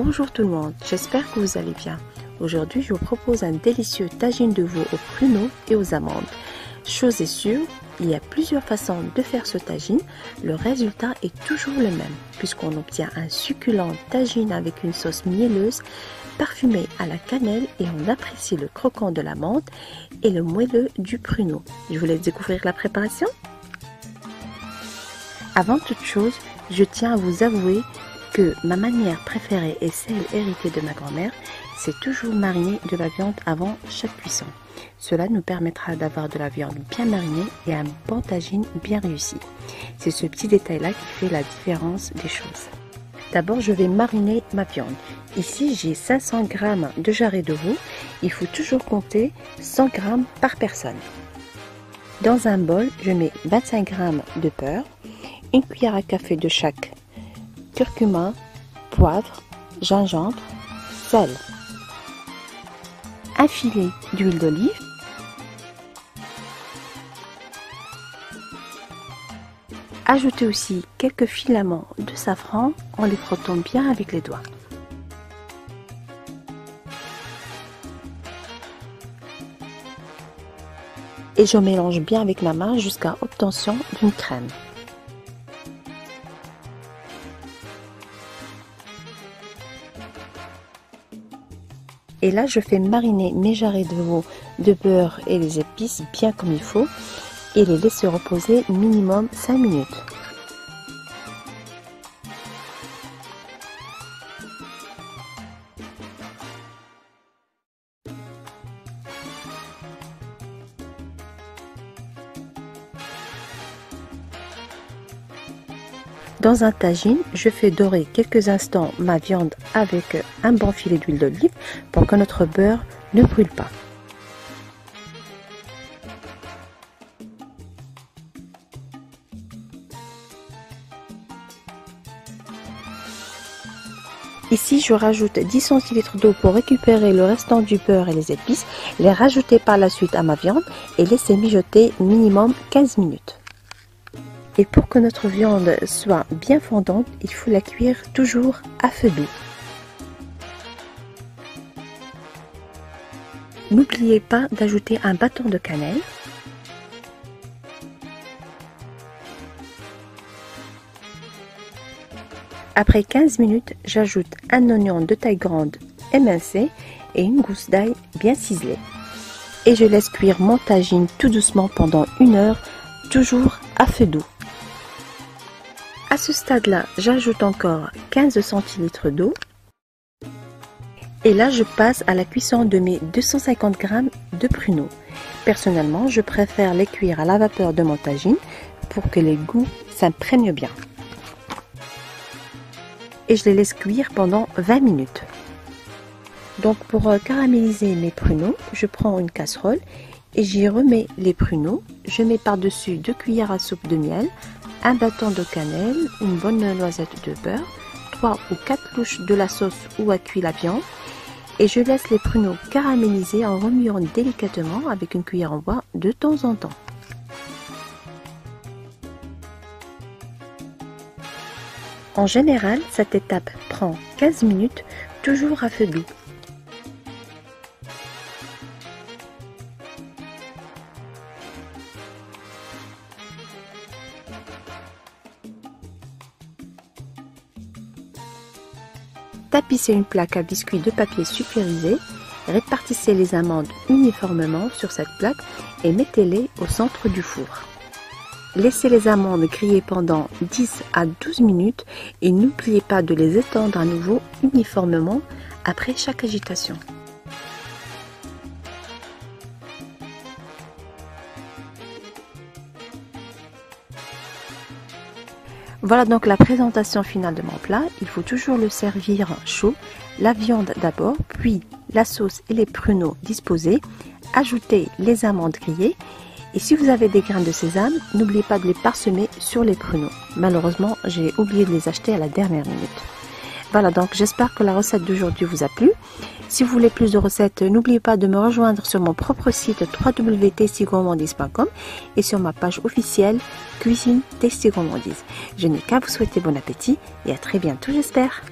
Bonjour tout le monde, j'espère que vous allez bien. Aujourd'hui, je vous propose un délicieux tagine de veau aux pruneaux et aux amandes. Chose est sûre, il y a plusieurs façons de faire ce tagine. Le résultat est toujours le même, puisqu'on obtient un succulent tagine avec une sauce mielleuse, parfumée à la cannelle, et on apprécie le croquant de l'amande et le moelleux du pruneau. Je vous laisse découvrir la préparation. Avant toute chose, je tiens à vous avouer que ma manière préférée est celle héritée de ma grand-mère, c'est toujours mariner de la viande avant chaque cuisson. Cela nous permettra d'avoir de la viande bien marinée et un bon tagine bien réussi. C'est ce petit détail-là qui fait la différence des choses. D'abord, je vais mariner ma viande. Ici, j'ai 500 g de jarret de veau. Il faut toujours compter 100 g par personne. Dans un bol, je mets 25 g de beurre, une cuillère à café de chaque curcuma, poivre, gingembre, sel, un filet d'huile d'olive, ajoutez aussi quelques filaments de safran en les frottant bien avec les doigts. Et je mélange bien avec ma main jusqu'à obtention d'une crème. Et là, je fais mariner mes jarrets de veau de beurre et les épices bien comme il faut et les laisser reposer minimum 5 minutes. Dans un tagine, je fais dorer quelques instants ma viande avec un bon filet d'huile d'olive pour que notre beurre ne brûle pas. Ici, je rajoute 10 centilitres d'eau pour récupérer le restant du beurre et les épices, les rajouter par la suite à ma viande et laisser mijoter minimum 15 minutes. Et pour que notre viande soit bien fondante, il faut la cuire toujours à feu doux. N'oubliez pas d'ajouter un bâton de cannelle. Après 15 minutes, j'ajoute un oignon de taille grande émincé et une gousse d'ail bien ciselée. Et je laisse cuire mon tagine tout doucement pendant 1 heure, toujours à feu doux. À ce stade-là, j'ajoute encore 15 centilitres d'eau. Et là, je passe à la cuisson de mes 250 g de pruneaux. Personnellement, je préfère les cuire à la vapeur de mon tagine pour que les goûts s'imprègnent bien. Et je les laisse cuire pendant 20 minutes. Donc pour caraméliser mes pruneaux, je prends une casserole et j'y remets les pruneaux. Je mets par-dessus 2 cuillères à soupe de miel, un bâton de cannelle, une bonne noisette de beurre, 3 ou 4 louches de la sauce où a cuit la viande et je laisse les pruneaux caraméliser en remuant délicatement avec une cuillère en bois de temps en temps. En général, cette étape prend 15 minutes, toujours à feu doux. Tapissez une plaque à biscuits de papier sulfurisé, répartissez les amandes uniformément sur cette plaque et mettez-les au centre du four. Laissez les amandes griller pendant 10 à 12 minutes et n'oubliez pas de les étendre à nouveau uniformément après chaque agitation. Voilà donc la présentation finale de mon plat. Il faut toujours le servir chaud. La viande d'abord, puis la sauce et les pruneaux disposés. Ajoutez les amandes grillées. Et si vous avez des grains de sésame, n'oubliez pas de les parsemer sur les pruneaux. Malheureusement, j'ai oublié de les acheter à la dernière minute. Voilà, donc j'espère que la recette d'aujourd'hui vous a plu. Si vous voulez plus de recettes, n'oubliez pas de me rejoindre sur mon propre site www.tastygourmandise.com et sur ma page officielle Cuisine Tasty Gourmandise. Je n'ai qu'à vous souhaiter bon appétit et à très bientôt, j'espère.